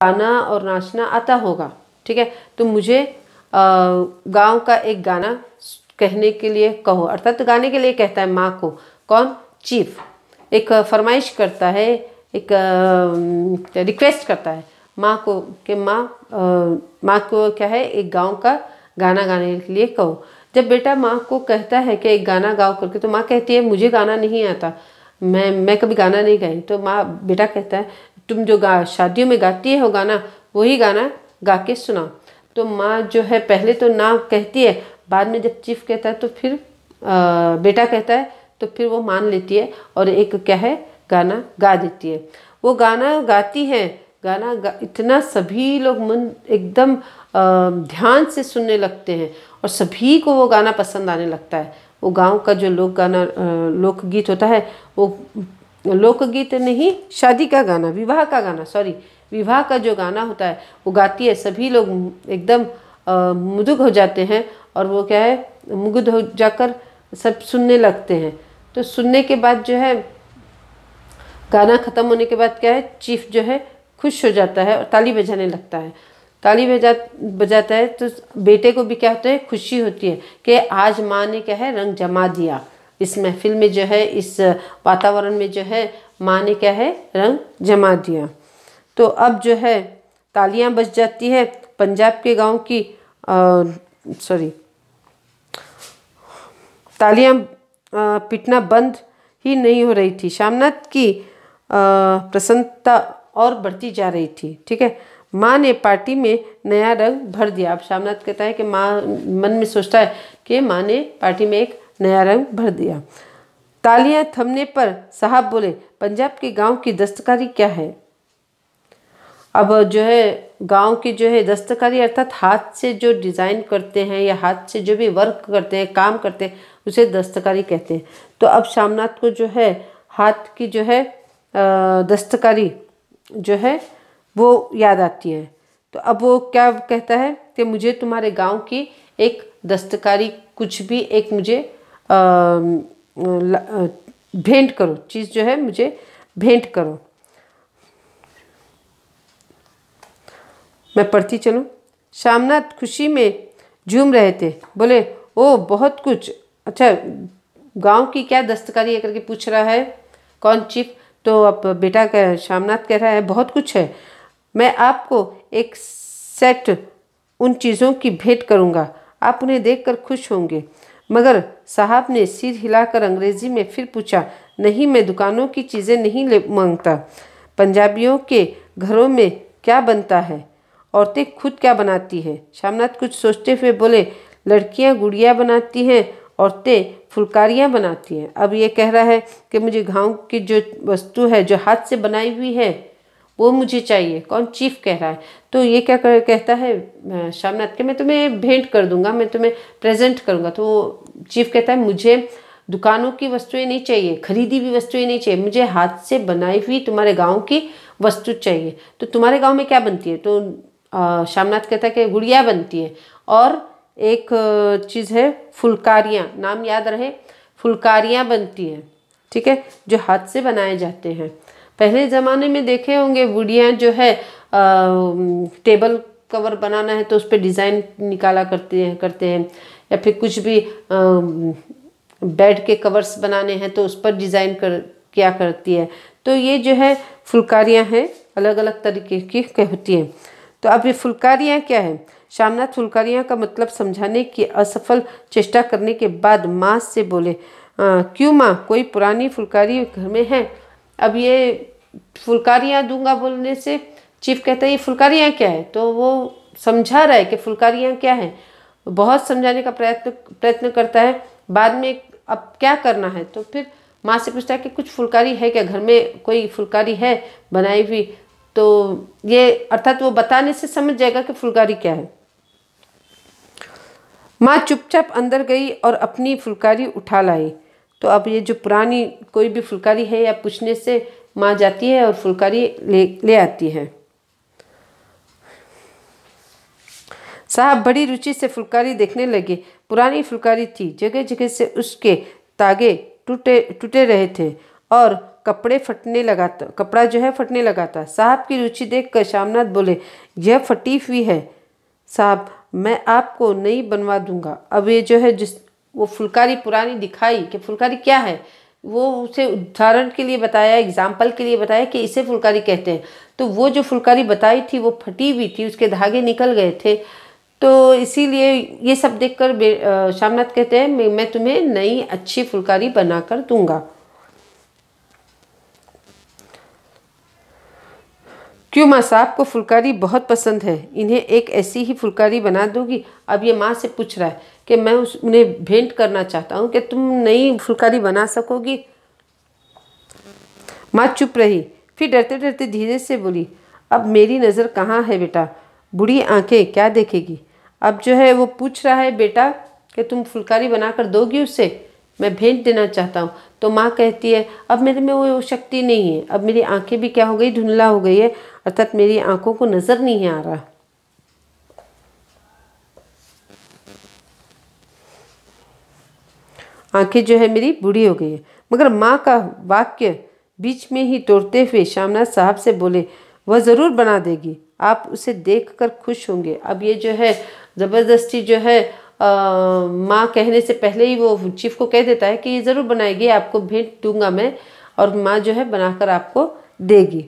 गाना और नाचना आता होगा, ठीक है। तो मुझे गांव का एक गाना कहने के लिए कहो, अर्थात गाने के लिए कहता है माँ को। कौन? चीफ एक फरमाइश करता है, एक रिक्वेस्ट करता है माँ को कि माँ को क्या है, एक गांव का गाना गाने के लिए कहो। जब बेटा माँ को कहता है कि एक गाना गाओ करके, तो माँ कहती है मुझे गाना नहीं आता, मैं कभी गाना नहीं गाई। तो बेटा कहता है तुम जो शादियों में गाती हो गाना, वही गाना गा के सुनाओ। तो माँ जो है पहले तो ना कहती है, बाद में जब चीफ कहता है तो फिर बेटा कहता है तो फिर वो मान लेती है और एक क्या है गाना गा देती है। वो गाना गाती है, इतना सभी लोग मन एकदम ध्यान से सुनने लगते हैं और सभी को वो गाना पसंद आने लगता है। वो गांव का जो लोकगीत होता है, वो लोकगीत नहीं, शादी का गाना, विवाह का गाना, सॉरी, विवाह का जो गाना होता है वो गाती है। सभी लोग एकदम मुग्ध हो जाते हैं और वो क्या है, मुग्ध हो जाकर सब सुनने लगते हैं। तो सुनने के बाद जो है, गाना ख़त्म होने के बाद क्या है, चीफ जो है खुश हो जाता है और ताली बजाने लगता है। ताली बजाता है तो बेटे को भी क्या होता है, खुशी होती है कि आज माँ ने क्या है रंग जमा दिया इस महफिल में, जो है इस वातावरण में जो है माँ ने क्या है रंग जमा दिया। तो अब जो है तालियां बज जाती है। पंजाब के गांव की तालियां पीटना बंद ही नहीं हो रही थी। शामनाथ की प्रसन्नता और बढ़ती जा रही थी, ठीक है। माँ ने पार्टी में नया रंग भर दिया। अब शामनाथ कहता है कि माँ मन में सोचता है कि माँ ने पार्टी में एक नया रंग भर दिया। तालियां थमने पर साहब बोले, पंजाब के गांव की दस्तकारी क्या है? अब जो है गांव की जो है दस्तकारी, अर्थात हाथ से जो डिज़ाइन करते हैं या हाथ से जो भी वर्क करते हैं, काम करते हैं, उसे दस्तकारी कहते हैं। तो अब शामनाथ को जो है हाथ की जो है दस्तकारी जो है वो याद आती है। तो अब वो क्या कहता है कि मुझे तुम्हारे गांव की एक दस्तकारी, कुछ भी एक मुझे भेंट करो, चीज़ जो है मुझे भेंट करो। मैं पढ़ती चलूँ। शामनाथ खुशी में झूम रहे थे, बोले ओ बहुत कुछ, अच्छा गांव की क्या दस्तकारी है करके पूछ रहा है कौन? चीफ। तो अब बेटा शामनाथ कह रहा है बहुत कुछ है, मैं आपको एक सेट उन चीज़ों की भेंट करूंगा, आप उन्हें देखकर खुश होंगे। मगर साहब ने सिर हिलाकर अंग्रेजी में फिर पूछा, नहीं मैं दुकानों की चीज़ें नहीं मांगता। पंजाबियों के घरों में क्या बनता है, औरतें खुद क्या बनाती हैं? शामनाथ कुछ सोचते हुए बोले, लड़कियां गुड़िया बनाती हैं, औरतें फुलकारियां बनाती हैं। अब ये कह रहा है कि मुझे गांव की जो वस्तु है जो हाथ से बनाई हुई है वो मुझे चाहिए। कौन? चीफ कह रहा है। तो ये क्या कहता है शामनाथ के, मैं तुम्हें भेंट कर दूंगा, मैं तुम्हें प्रेजेंट करूंगा। तो चीफ कहता है मुझे दुकानों की वस्तुएं नहीं चाहिए, खरीदी हुई वस्तुएं नहीं चाहिए, मुझे हाथ से बनाई हुई तुम्हारे गांव की वस्तु चाहिए। तो तुम्हारे गांव में क्या बनती है? तो शामनाथ कहता है कि गुड़िया बनती है और एक चीज़ है फुलकारियाँ, नाम याद रहे, फुलकारियाँ बनती है, ठीक है, जो हाथ से बनाए जाते हैं। पहले ज़माने में देखे होंगे गुड़ियाँ जो है टेबल कवर बनाना है तो उस पर डिज़ाइन निकाला करते हैं या फिर कुछ भी बेड के कवर्स बनाने हैं तो उस पर डिज़ाइन किया करती है। तो ये जो है फुलकारियाँ हैं, अलग अलग तरीके की होती हैं। तो अब ये फुलकारियाँ क्या है? शामनाथ फुलकारियाँ का मतलब समझाने की असफल चेष्टा करने के बाद माँ से बोले, क्यों माँ, कोई पुरानी फुलकारी घर में है? अब ये फुलकारियाँ दूंगा बोलने से चीफ कहता है ये फुलकारियाँ क्या है? तो वो समझा रहा है कि फुलकारियाँ क्या है, बहुत समझाने का प्रयत्न करता है। बाद में अब क्या करना है तो फिर माँ से पूछता है कि कुछ फुलकारी है क्या, घर में कोई फुलकारी है बनाई हुई? तो ये अर्थात वो बताने से समझ जाएगा कि फुलकारी क्या है। माँ चुपचाप अंदर गई और अपनी फुलकारी उठा लाई। तो अब ये जो पुरानी कोई भी फुलकारी है या पूछने से माँ जाती है और फुलकारी ले आती है। साहब बड़ी रुचि से फुलकारी देखने लगे। पुरानी फुलकारी थी, जगह जगह से उसके तागे टूटे रहे थे और कपड़ा जो है फटने लगा था। साहब की रुचि देखकर श्यामनाथ बोले, यह फटी हुई है साहब, मैं आपको नई बनवा दूंगा। अब ये जो है वो फुलकारी पुरानी दिखाई कि फुलकारी क्या है, वो उसे उदाहरण के लिए बताया, एग्जाम्पल के लिए बताया कि इसे फुलकारी कहते हैं। तो वो जो फुलकारी बताई थी वो फटी हुई थी, उसके धागे निकल गए थे। तो इसीलिए ये सब देखकर श्यामनाथ कहते हैं, मैं तुम्हें नई अच्छी फुलकारी बनाकर दूंगा। क्यों माँ, साहब को फुलकारी बहुत पसंद है, इन्हें एक ऐसी ही फुलकारी बना दोगी। अब ये माँ से पूछ रहा है कि मैं उन्हें भेंट करना चाहता हूँ कि तुम नई फुलकारी बना सकोगी। माँ चुप रही, फिर डरते डरते धीरे से बोली, अब मेरी नज़र कहाँ है बेटा, बूढ़ी आंखें क्या देखेगी। अब जो है वो पूछ रहा है बेटा कि तुम फुलकारी बनाकर दोगी उसे, मैं भेंट देना चाहता हूँ। तो माँ कहती है, अब मेरे में वो शक्ति नहीं है, अब मेरी आंखें भी क्या हो गई, धुंधला हो गई है, अर्थात मेरी आंखों को नजर नहीं आ रहा। आंखें जो है मेरी बूढ़ी हो गई है। मगर माँ का वाक्य बीच में ही तोड़ते हुए श्यामनाथ साहब से बोले, वह ज़रूर बना देगी, आप उसे देखकर खुश होंगे। अब ये जो है ज़बरदस्ती जो है माँ कहने से पहले ही वो चीफ को कह देता है कि ये ज़रूर बनाएगी, आपको भेंट दूंगा मैं, और माँ जो है बनाकर आपको देगी।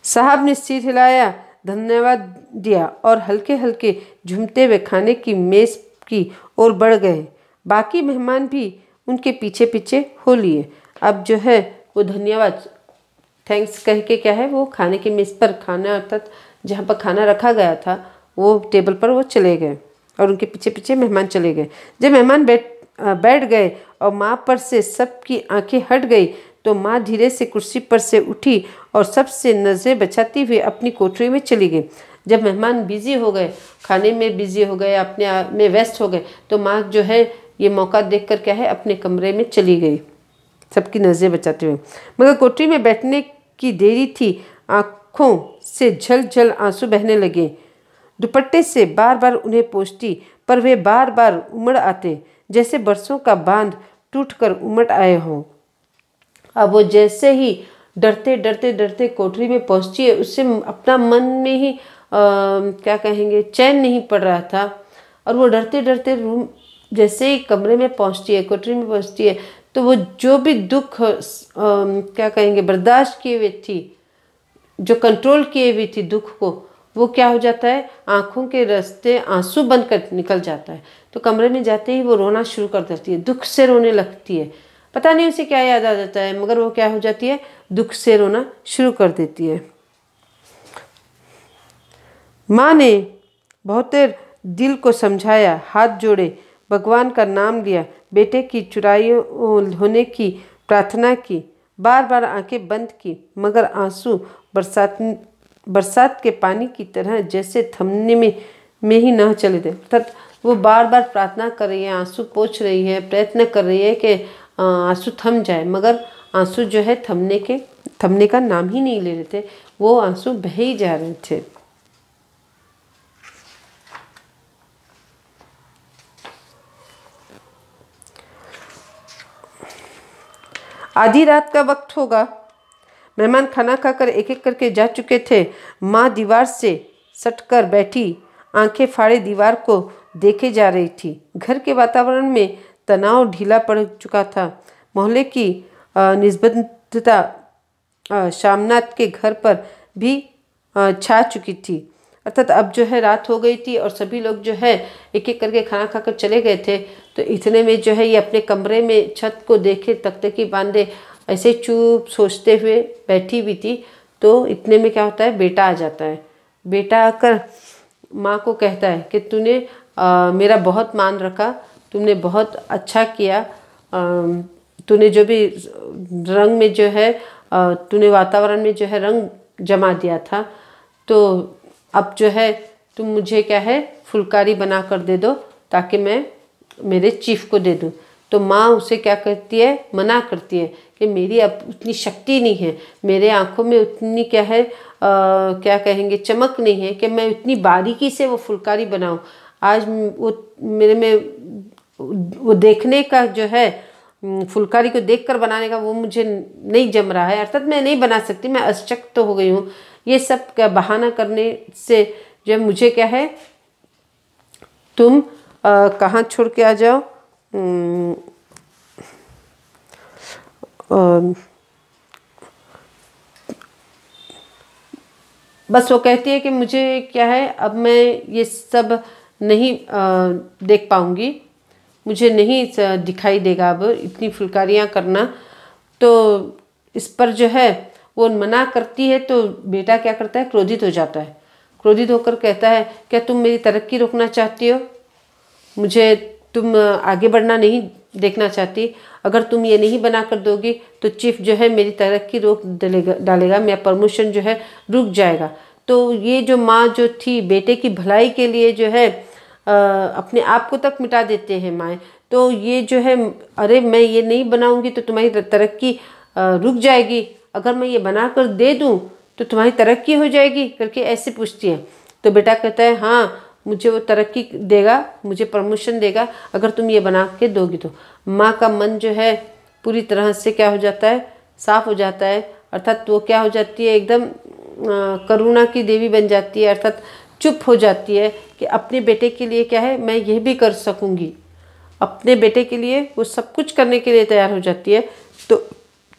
साहब ने सिर हिलाया, धन्यवाद दिया और हल्के हल्के झूमते हुए खाने की मेज की ओर बढ़ गए। बाकी मेहमान भी उनके पीछे पीछे हो लिए। अब जो है वो धन्यवाद थैंक्स कह के क्या है, वो खाने की मेज पर खाना, अर्थात जहाँ पर खाना रखा गया था वो टेबल पर वो चले गए और उनके पीछे पीछे मेहमान चले गए। जब मेहमान बैठ गए और माँ पर से सबकी आंखें हट गई तो माँ धीरे से कुर्सी पर से उठी और सबसे नज़रें बचाती हुई अपनी कोठरी में चली गई। जब मेहमान बिजी हो गए, खाने में बिजी हो गए, अपने आप में व्यस्त हो गए, तो माँ जो है ये मौका देखकर क्या है अपने कमरे में चली गई सबकी नज़रें बचाते हुए। मगर कोठरी में बैठने की देरी थी, आँखों से झल आंसू बहने लगे। दुपट्टे से बार बार उन्हें पोंछती, पर वे बार बार उमड़ आते, जैसे बरसों का बांध टूटकर उमड़ आए हों। अब वो जैसे ही डरते कोठरी में पहुंचती है, उससे अपना मन में ही क्या कहेंगे चैन नहीं पड़ रहा था, और वो डरते रूम जैसे ही कमरे में पहुंचती है, कोठरी में पहुंचती है, तो वो जो भी दुख क्या कहेंगे बर्दाश्त किए हुए थी, जो कंट्रोल किए हुई थी दुख को, वो क्या हो जाता है, आंखों के रास्ते आंसू बनकर निकल जाता है। तो कमरे में जाते ही वो रोना शुरू कर देती है, दुख से रोने लगती है। पता नहीं उसे क्या याद आ जाता है, मगर वो क्या हो जाती है, दुख से रोना शुरू कर देती है। माँ ने बहुत देर दिल को समझाया, हाथ जोड़े, भगवान का नाम लिया, बेटे की चुराई होने की प्रार्थना की, बार बार आंखें बंद की, मगर आंसू बरसात के पानी की तरह जैसे थमने में ही न चले थे। अर्थात वो बार बार प्रार्थना कर रही है, आंसू पोंछ रही है, प्रयत्न कर रही है कि आंसू थम जाए, मगर आंसू जो है थमने का नाम ही नहीं ले रहे थे, वो आंसू बह ही जा रहे थे। आधी रात का वक्त होगा। मेहमान खाना खाकर एक एक करके जा चुके थे। माँ दीवार से सटकर बैठी, आंखें फाड़े दीवार को देखे जा रही थी। घर के वातावरण में तनाव ढीला पड़ चुका था। मोहल्ले की निस्बतता श्यामनाथ के घर पर भी छा चुकी थी। अर्थात अब जो है रात हो गई थी और सभी लोग जो है एक एक करके खाना खाकर चले गए थे। तो इतने में जो है ये अपने कमरे में छत को देखे, तख्ते बांधे ऐसे चुप सोचते हुए बैठी हुई थी। तो इतने में क्या होता है, बेटा आ जाता है। बेटा आकर माँ को कहता है कि तूने मेरा बहुत मान रखा, तुमने बहुत अच्छा किया, तूने जो भी रंग में जो है तूने वातावरण में जो है रंग जमा दिया था, तो अब जो है तुम मुझे क्या है फुलकारी बना कर दे दो ताकि मैं मेरे चीफ को दे दूँ। तो माँ उसे क्या करती है, मना करती है कि मेरी अब उतनी शक्ति नहीं है, मेरे आँखों में उतनी क्या है क्या कहेंगे चमक नहीं है कि मैं उतनी बारीकी से वो फुलकारी बनाऊँ। आज वो मेरे में वो देखने का जो है फुलकारी को देखकर बनाने का वो मुझे नहीं जम रहा है, अर्थात मैं नहीं बना सकती, मैं अशक्त तो हो गई हूँ। ये सब क्या बहाना करने से जब मुझे क्या है, तुम कहाँ छोड़ के आ जाओ। बस वो कहती है कि मुझे क्या है, अब मैं ये सब नहीं देख पाऊँगी, मुझे नहीं दिखाई देगा अब इतनी फुलकारियाँ करना। तो इस पर जो है वो मना करती है, तो बेटा क्या करता है, क्रोधित हो जाता है। क्रोधित होकर कहता है, क्या तुम मेरी तरक्की रोकना चाहती हो? मुझे तुम आगे बढ़ना नहीं देखना चाहती? अगर तुम ये नहीं बना कर दोगी तो चीफ जो है मेरी तरक्की रोक डालेगा, मेरा प्रमोशन जो है रुक जाएगा। तो ये जो माँ जो थी, बेटे की भलाई के लिए जो है अपने आप को तक मिटा देते हैं माएँ। तो ये जो है, अरे मैं ये नहीं बनाऊंगी तो तुम्हारी तरक्की रुक जाएगी, अगर मैं ये बना कर दे दूँ तो तुम्हारी तरक्की हो जाएगी करके ऐसे पूछती है। तो बेटा कहता है, हाँ मुझे वो तरक्की देगा, मुझे प्रमोशन देगा अगर तुम ये बना के दोगी तो। माँ का मन जो है पूरी तरह से क्या हो जाता है, साफ हो जाता है, अर्थात वो क्या हो जाती है, एकदम करुणा की देवी बन जाती है, अर्थात चुप हो जाती है कि अपने बेटे के लिए क्या है, मैं ये भी कर सकूँगी। अपने बेटे के लिए वो सब कुछ करने के लिए तैयार हो जाती है। तो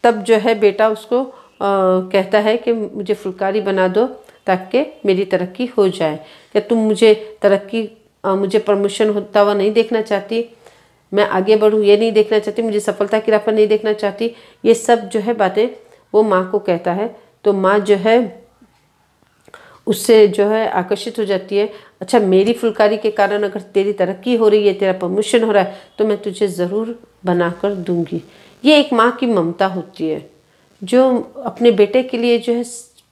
तब जो है बेटा उसको कहता है कि मुझे फुलकारी बना दो ताकि मेरी तरक्की हो जाए। क्या तुम मुझे तरक्की मुझे प्रमोशन होता हुआ नहीं देखना चाहती? मैं आगे बढ़ूँ ये नहीं देखना चाहती? मुझे सफलता की राह पर नहीं देखना चाहती? ये सब जो है बातें वो माँ को कहता है। तो माँ जो है उससे जो है आकर्षित हो जाती है। अच्छा, मेरी फुलकारी के कारण अगर तेरी तरक्की हो रही है, तेरा प्रमोशन हो रहा है, तो मैं तुझे ज़रूर बना कर दूँगी। ये एक माँ की ममता होती है जो अपने बेटे के लिए जो है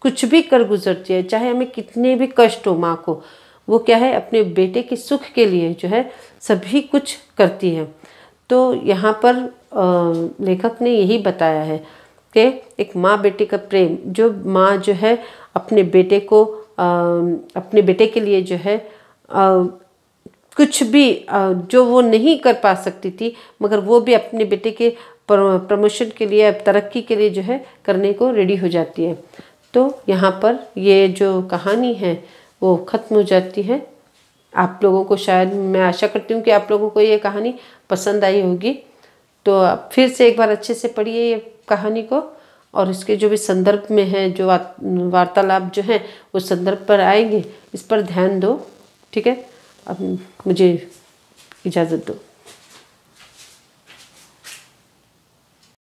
कुछ भी कर गुजरती है, चाहे हमें कितने भी कष्ट हो। माँ को वो क्या है, अपने बेटे के सुख के लिए जो है सभी कुछ करती है। तो यहाँ पर लेखक ने यही बताया है कि एक माँ बेटे का प्रेम, जो माँ जो है अपने बेटे को अपने बेटे के लिए जो है कुछ भी जो वो नहीं कर पा सकती थी, मगर वो भी अपने बेटे के प्रमोशन के लिए, तरक्की के लिए जो है करने को रेडी हो जाती है। तो यहाँ पर ये जो कहानी है वो ख़त्म हो जाती है। आप लोगों को शायद, मैं आशा करती हूँ कि आप लोगों को ये कहानी पसंद आई होगी। तो आप फिर से एक बार अच्छे से पढ़िए ये कहानी को, और इसके जो भी संदर्भ में है, जो वार्तालाप जो है वो संदर्भ पर आएंगे, इस पर ध्यान दो। ठीक है, अब मुझे इजाज़त दो।